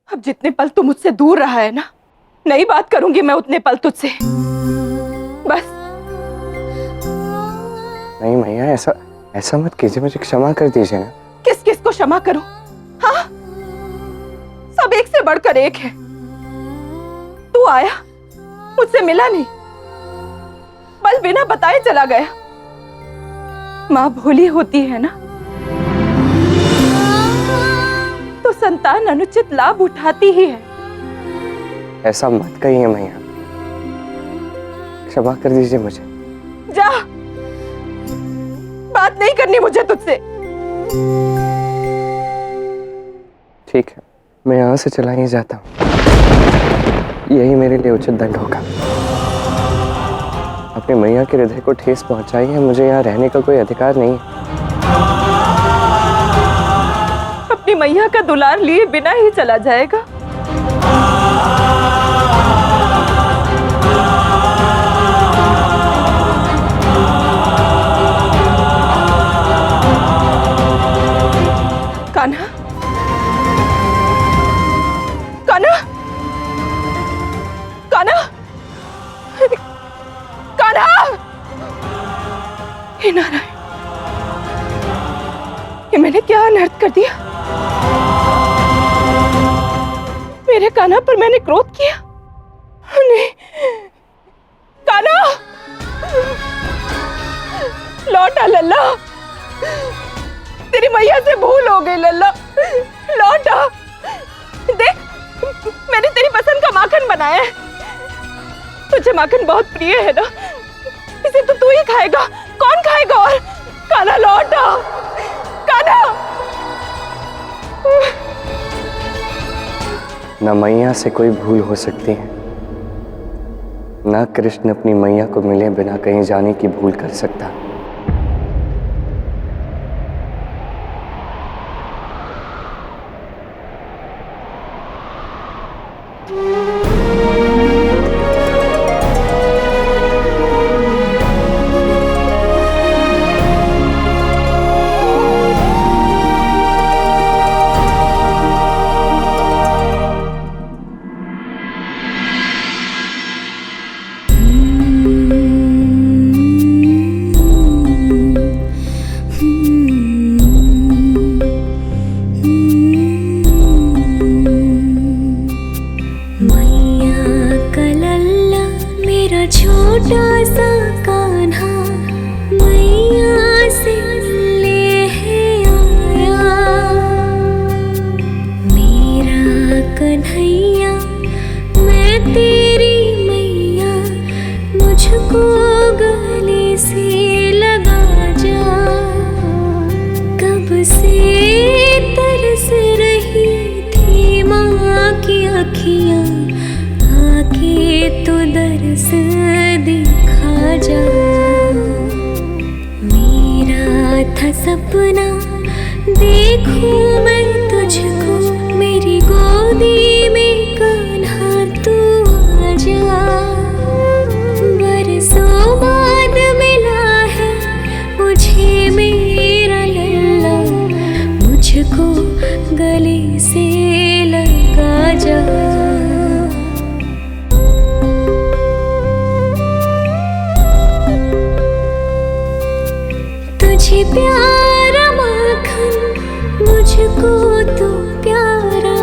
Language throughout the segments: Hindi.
अब जितने पल तू मुझसे दूर रहा है ना, नहीं बात करूंगी मैं उतने पल तुझसे, बस। नहीं मैया, ऐसा मत कीजिए, मुझे क्षमा कर दीजिए ना। किस किस को क्षमा करूं? हाँ, सब एक से बढ़कर एक है। तू आया, मुझसे मिला नहीं, बल बिना बताए चला गया। माँ भोली होती है ना, तो संतान अनुचित लाभ उठाती ही है। ऐसा मत कहिए मैया, क्षमा कर दीजिए मुझे। जा, बात नहीं करनी मुझे तुझसे। ठीक है, मैं यहाँ से चला ही जाता हूँ, यही मेरे लिए उचित दंड होगा। अपने मैया के हृदय को ठेस पहुंचाई है, मुझे यहाँ रहने का कोई अधिकार नहीं है। अपनी मैया का दुलार लिए बिना ही चला जाएगा। कान्हा, कान्हा, कान्हा, कान्हा! हे नारायण, ये मैंने क्या अनर्थ कर दिया? मेरे कान्हा पर मैंने क्रोध किया? नहीं, कान्हा, लौट आ लल्ला, तेरी मैया से भूल हो गई लल्ला, लौट आ। देख, मैंने तेरी पसंद का माखन बनाया है, तुझे माखन बहुत प्रिय है ना, इसे तो तू ही खाएगा, कौन खाएगा और? कान्हा लौट आ, कान्हा। न मैया से कोई भूल हो सकती है, न कृष्ण अपनी मैया को मिले बिना कहीं जाने की भूल कर सकता। छोटा सा कान्हा मैया से ले है आया, मेरा कन्हैया मैं तेरी मैया, मुझको गले से लगा जा। कब से तरस रही थी माँ की अखियाँ, आके तो दरस दिखा जा। मेरा था सपना देखूं मैं तुझको, मेरी गोदी में कान्हा तू आ जा। बरसों बाद मिला है मुझे मेरा लल्ला, मुझको गले से लगा जा। तुझे प्यारा माखन मुझको तो प्यारा,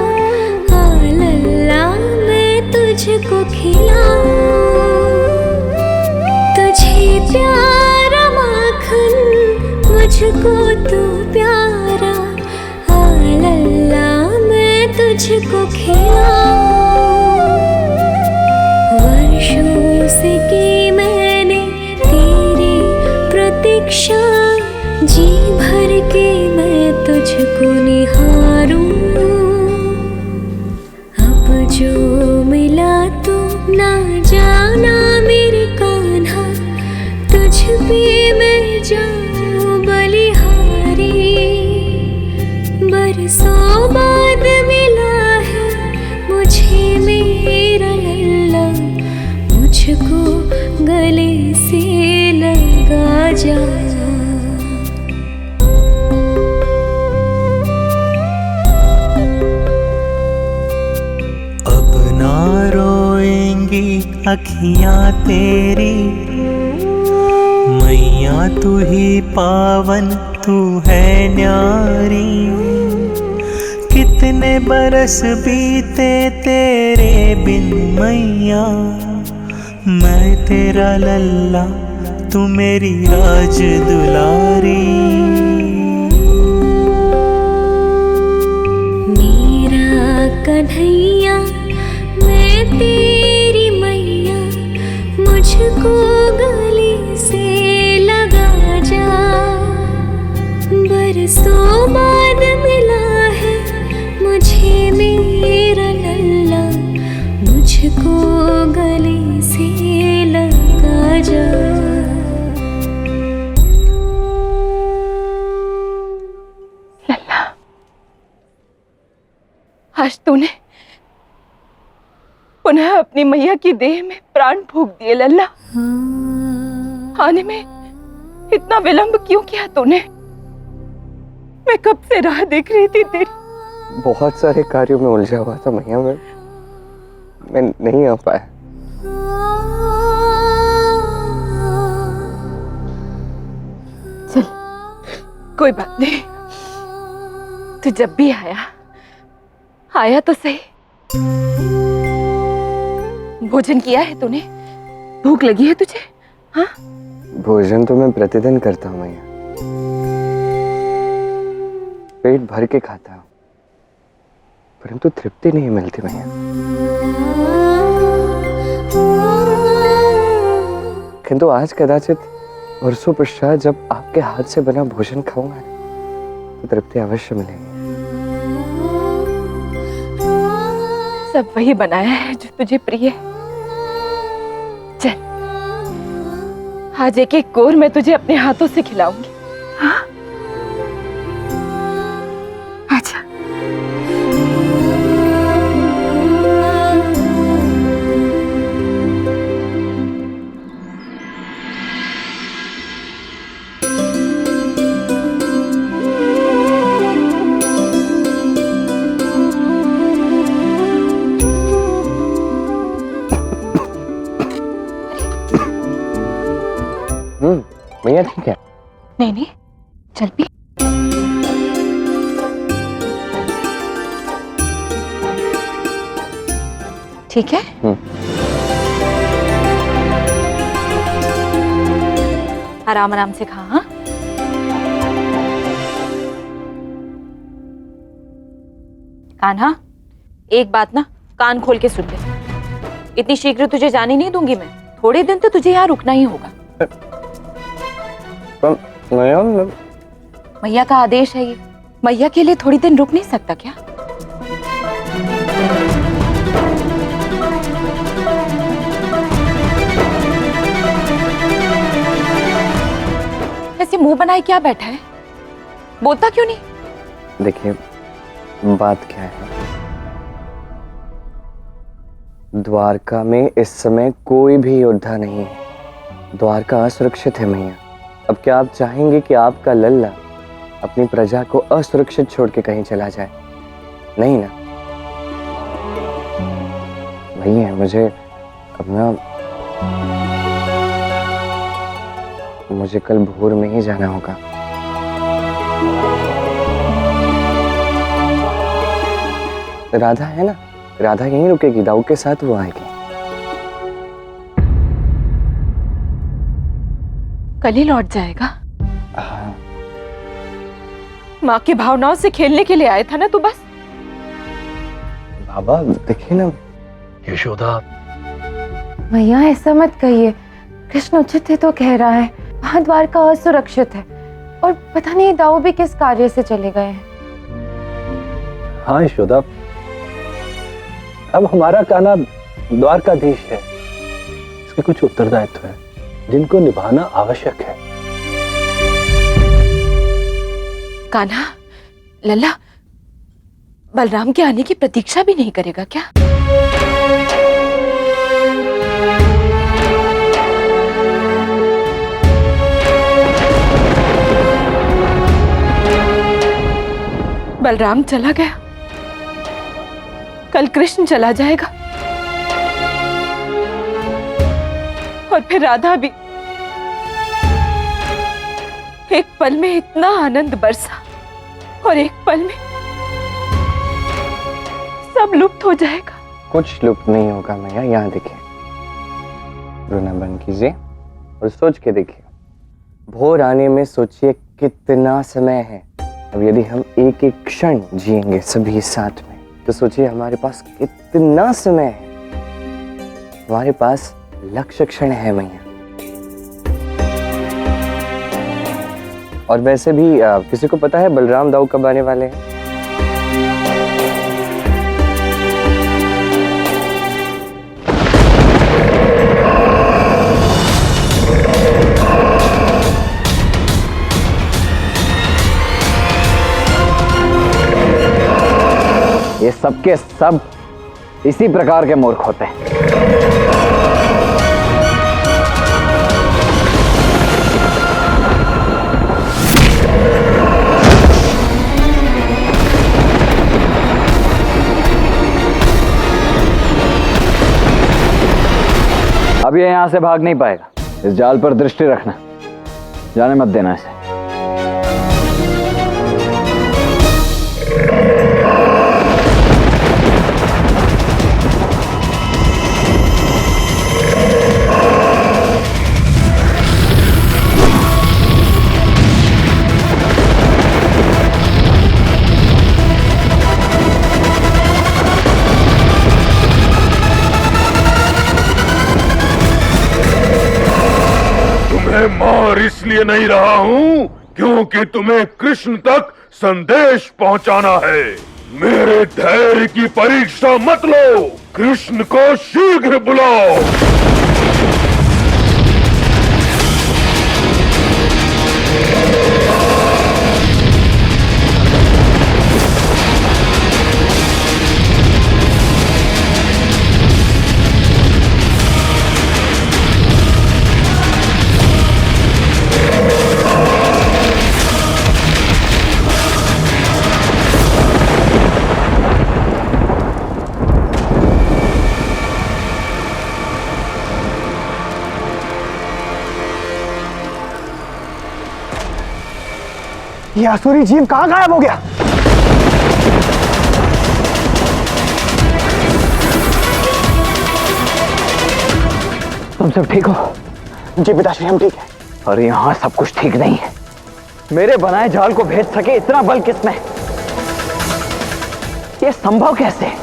आ लल्ला मैं तुझको खिलाऊं। तुझे प्यारा माखन मुझको तो प्यारा, आ लल्ला मैं तुझको खिलाऊं। वर्षों से की मैंने तेरी प्रतीक्षा, जी भर के मैं तुझको निहारूं। अब जो मिला तो ना जाना मेरे कान्हा, तुझ पे मैं जाऊं बलिहारी। बरसों बाद मिला है मुझे मेरा लल्ला, मुझको गले से लगा जा। मांगी अखियां तेरी। मैया तू ही पावन तू है न्यारी। कितने बरस बीते तेरे बिन मैया, मैं तेरा लल्ला तू मेरी राज दुलारी। मेरा कन्हैया मैं तेरी मैया, मुझको गले से लगा जा। बरसों बाद मिला है मुझे मेरा लल्ला, मुझको गले से लगा जा। आज तूने पुनः अपनी मैया की देह में प्राण फूंक दिए लल्ला। आने में इतना विलंब क्यों किया तूने? मैं कब से राह देख रही थी तेरी। बहुत सारे कार्यों में उलझा हुआ था मैया, मैं नहीं आ पाया। चल कोई बात नहीं, तू जब भी आया तो सही। भोजन किया है तूने? भूख लगी है तुझे? हाँ, भोजन तो मैं प्रतिदिन करता हूँ मैया, पेट भर के खाता हूँ, परंतु तृप्ति नहीं मिलती मैया। किंतु आज कदाचित वर्षों पश्चात जब आपके हाथ से बना भोजन खाऊंगा तो तृप्ति अवश्य मिलेगी। सब वही बनाया है जो तुझे प्रिय है। चल, आज एक एक कोर मैं तुझे अपने हाथों से खिलाऊंगी। हाँ? आजा। मैया ठीक है? नहीं नहीं, चल पी। ठीक है? आराम आराम से खा। हाँ, कान्हा एक बात ना कान खोल के सुन ले। इतनी शीघ्र तुझे जाने नहीं दूंगी मैं। थोड़े दिन तो तुझे यहाँ रुकना ही होगा। मैया का आदेश है ये। मैया के लिए थोड़ी दिन रुक नहीं सकता क्या? ऐसे मुंह बनाए क्या बैठा है? बोलता क्यों नहीं? देखिए बात क्या है, द्वारका में इस समय कोई भी योद्धा नहीं है। द्वारका असुरक्षित है मैया। अब क्या आप चाहेंगे कि आपका लल्ला अपनी प्रजा को असुरक्षित छोड़ के कहीं चला जाए? नहीं ना। वही है, मुझे कल भोर में ही जाना होगा। राधा है ना, राधा यहीं रुकेगी, दाऊ के साथ वो आएगी। कल ही लौट जाएगा? हाँ। माँ की भावनाओं से खेलने के लिए आया था ना तू बस? बाबा देखिए ना। यशोदा, भैया ऐसा मत कहिए, कृष्ण उचित है तो कह रहा है। वहाँ द्वारका असुरक्षित है और पता नहीं दाऊ भी किस कार्य से चले गए हैं। हाँ यशोदा, अब हमारा कान्हा द्वारकाधीश है। इसके कुछ उत्तरदायित्व है जिनको निभाना आवश्यक है। कान्हा, लल्ला बलराम के आने की प्रतीक्षा भी नहीं करेगा क्या? बलराम चला गया, कल कृष्ण चला जाएगा। और फिर राधा भी। एक पल में इतना आनंद बरसा और एक पल में सब लुप्त हो जाएगा। कुछ लुप्त नहीं होगा मैया, यहाँ देखिए, रोना बंद कीजिए और सोच के देखिए। भोर आने में सोचिए कितना समय है। अब यदि हम एक एक क्षण जिएंगे सभी साथ में, तो सोचिए हमारे पास कितना समय है। हमारे पास लक्ष्य क्षण है मैया। और वैसे भी किसी को पता है बलराम दाऊ कब आने वाले हैं? ये सब के सब इसी प्रकार के मूर्ख होते हैं। अब ये यहां से भाग नहीं पाएगा। इस जाल पर दृष्टि रखना, जाने मत देना इसे। मैं मार इसलिए नहीं रहा हूँ क्योंकि तुम्हें कृष्ण तक संदेश पहुंचाना है। मेरे धैर्य की परीक्षा मत लो, कृष्ण को शीघ्र बुलाओ। ये असुरी जीव कहाँ गायब हो गया? तुम सब ठीक हो? जी पिताश्री, हम ठीक हैं। और यहाँ सब कुछ ठीक नहीं है। मेरे बनाए जाल को भेज सके इतना बल किसमें? ये संभव कैसे?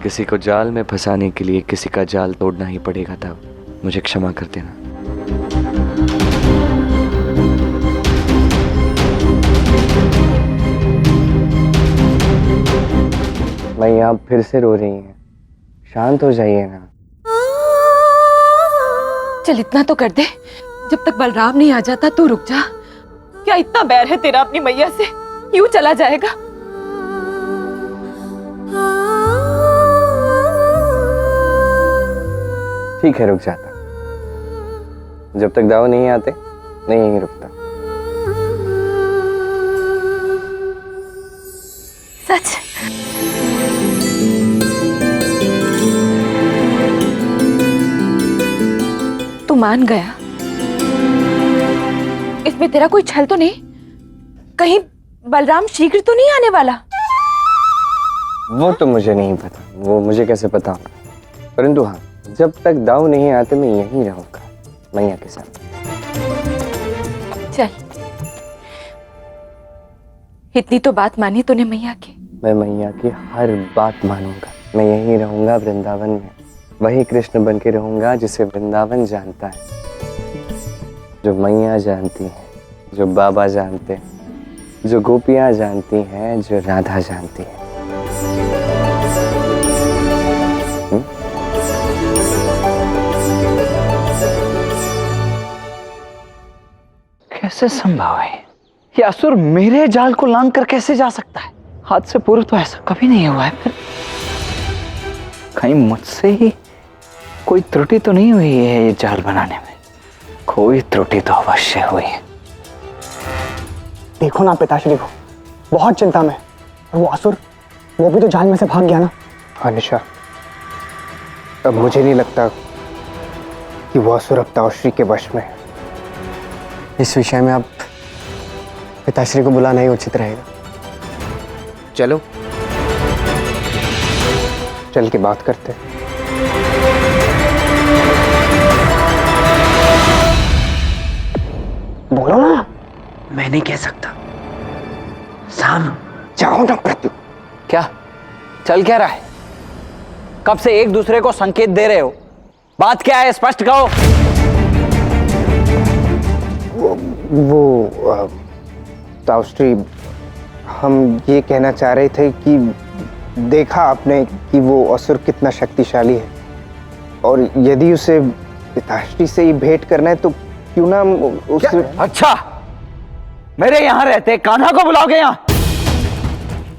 किसी को जाल में फंसाने के लिए किसी का जाल तोड़ना ही पड़ेगा था। मुझे क्षमा कर देना। मैं आप फिर से रो रही हैं, शांत हो जाइए ना। चल इतना तो कर दे, जब तक बलराम नहीं आ जाता तू रुक जा। क्या इतना बैर है तेरा अपनी मैया से? यूं चला जाएगा? ठीक है, रुक जाता। जब तक दाऊ नहीं आते मैं यहीं रुकता। सच? तू मान गया? इसमें तेरा कोई छल तो नहीं? कहीं बलराम शीघ्र तो नहीं आने वाला? वो तो मुझे नहीं पता, वो मुझे कैसे पता होगा। परंतु हाँ, जब तक दाऊ नहीं आते मैं यहीं रहूंगा मैया के साथ। चल, इतनी तो बात मानी तूने मैया की। मैं मैया की हर बात मानूंगा। मैं यहीं रहूंगा वृंदावन में, वही कृष्ण बन के रहूंगा जिसे वृंदावन जानता है, जो मैया जानती है, जो बाबा जानते हैं, जो गोपियां जानती हैं, जो राधा जानती है। कैसे संभव है? ये असुर मेरे जाल को लांघ कर कैसे जा सकता है? हाथ से पूर्व तो ऐसा कभी नहीं हुआ है। फिर कहीं मुझसे ही कोई त्रुटि तो नहीं हुई है ये जाल बनाने में? कोई त्रुटि तो अवश्य हुई है। देखो ना पिताश्री को, बहुत चिंता में। और वो असुर वो भी तो जाल में से भाग गया ना। हाँ निशा, अब मुझे नहीं लगता कि वो असुर अब ताउश्री के वश में है। इस विषय में आप पिताश्री को बुलाना ही उचित रहेगा। चलो चल के बात करते हैं। बोलो ना। मैं नहीं कह सकता। साम जाओ ना प्रत्यु। क्या चल क्या रहा है? कब से एक दूसरे को संकेत दे रहे हो? बात क्या है, स्पष्ट कहो। वो ताउश्री, हम ये कहना चाह रहे थे कि देखा आपने कि वो असुर कितना शक्तिशाली है, और यदि उसे पिताश्री से ही भेंट करना है तो क्यों ना उसे। अच्छा, मेरे यहां रहते कान्हा को बुलाओगे यहाँ?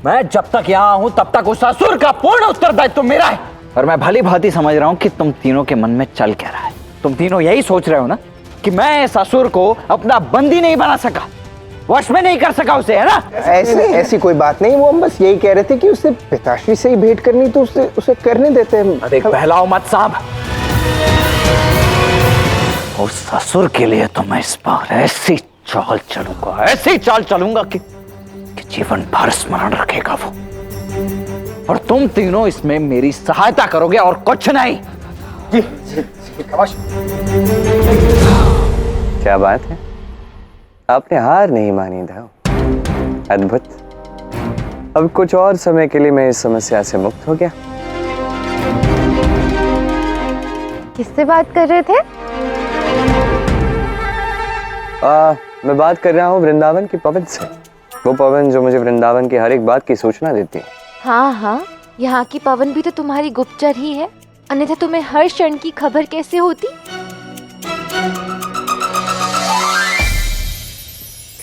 मैं जब तक यहाँ हूं तब तक उस असुर का पूर्ण उत्तरदायित्व तो मेरा है। और मैं भली भांति समझ रहा हूं कि तुम तीनों के मन में चल क्या रहा है। तुम तीनों यही सोच रहे हो ना कि मैं इस असुर को अपना बंदी नहीं बना सका, वश में नहीं कर सका उसे, है ना? ऐसी कोई बात नहीं। वो हम बस यही कह रहे थे कि उसे पिताश्री से ही भेंट करनी तो उसे करने देते हैं। देख, बहलाओ मत साहब। उस ससुर के लिए तो मैं इस बार ऐसी चाल चलूंगा कि जीवन भर स्मरण रखेगा वो। और तुम तीनों इसमें मेरी सहायता करोगे और कुछ नहीं। जी, क्या बात है, आपने हार नहीं मानी था। अद्भुत। अब कुछ और समय के लिए मैं इस समस्या से मुक्त हो गया। किससे बात कर रहे थे? मैं बात कर रहा हूँ वृंदावन की पवन से। वो पवन जो मुझे वृंदावन की हर एक बात की सूचना देती है। हाँ हाँ, यहाँ की पवन भी तो तुम्हारी गुप्तचर ही है, अन्यथा तुम्हें हर क्षण की खबर कैसे होती?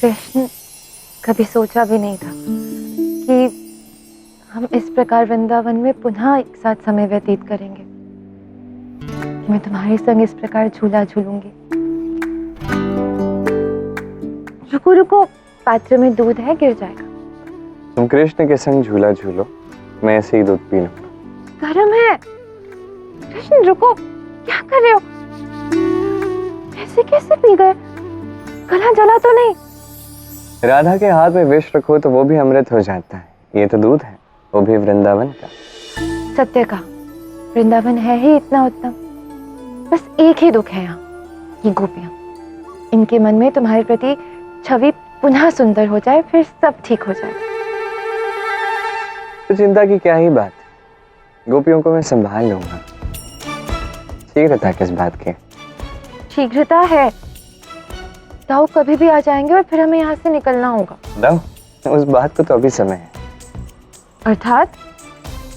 कृष्ण, कभी सोचा भी नहीं था कि हम इस प्रकार वृंदावन में पुनः एक साथ समय व्यतीत करेंगे। मैं तुम्हारे संग इस प्रकार झूला झूलूंगी। रुको रुको, पात्र में दूध है, गिर जाएगा। तुम कृष्ण के संग झूला झूलो, मैं ऐसे ही दूध पी लूं। गर्म है। कृष्ण रुको, क्या कर रहे हो? ऐसे कैसे पी गए? गला जला तो नहीं? राधा के हाथ में विष रखो तो वो भी अमृत हो जाता है। ये तो दूध है, वो भी वृंदावन का। सत्य का वृंदावन है ही इतना उत्तम। बस एक ही दुख है यहाँ, ये गोपियां। इनके मन में तुम्हारे प्रति छवि पुनः सुंदर हो जाए, फिर सब ठीक हो जाए। तो चिंता की क्या ही बात, गोपियों को मैं संभाल लूंगा। शीघ्रता किस बात की? शीघ्रता है, दाऊ कभी भी आ जाएंगे और फिर हमें यहाँ से निकलना होगा। दाऊ, उस बात को तो अभी समय है। अर्थात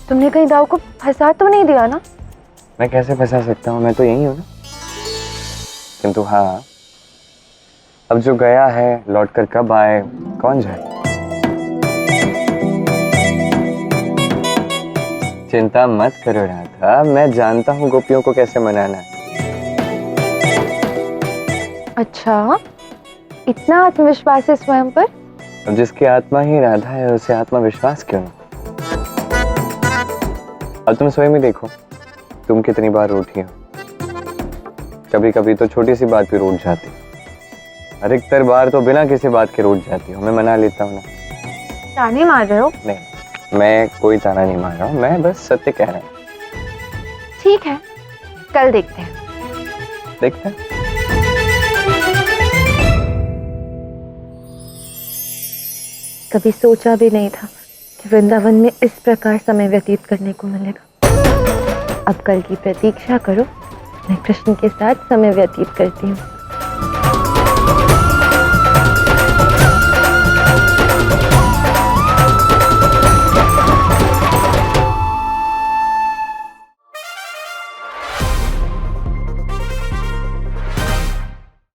तुमने कहीं दाऊ को फंसा तो नहीं दिया ना? मैं कैसे फंसा सकता हूँ, मैं तो यही हूँ ना। किंतु हाँ, अब जो गया है लौट कर कब आए कौन जाने। चिंता मत करो राधा, मैं जानता हूँ गोपियों को कैसे मनाना है। अच्छा, इतना आत्मविश्वास है स्वयं पर? अब जिसकी आत्मा ही राधा है उसे आत्मविश्वास क्यों ना। अब तुम स्वयं ही देखो, तुम कितनी बार रूठी हो। कभी कभी तो छोटी सी बात भी रूठ जाती, अधिकतर बार तो बिना किसी बात के रूठ जाती हो। मैं मना लेता हूँ ना। ताने मार रहे हो? नहीं, मैं कोई ताना नहीं मार रहा हूँ, मैं बस सत्य कह रहा हूँ। ठीक है, कल देखते हैं। देखते हैं। कभी सोचा भी नहीं था कि वृंदावन में इस प्रकार समय व्यतीत करने को मिलेगा। अब कल की प्रतीक्षा करो, मैं कृष्ण के साथ समय व्यतीत करती हूँ।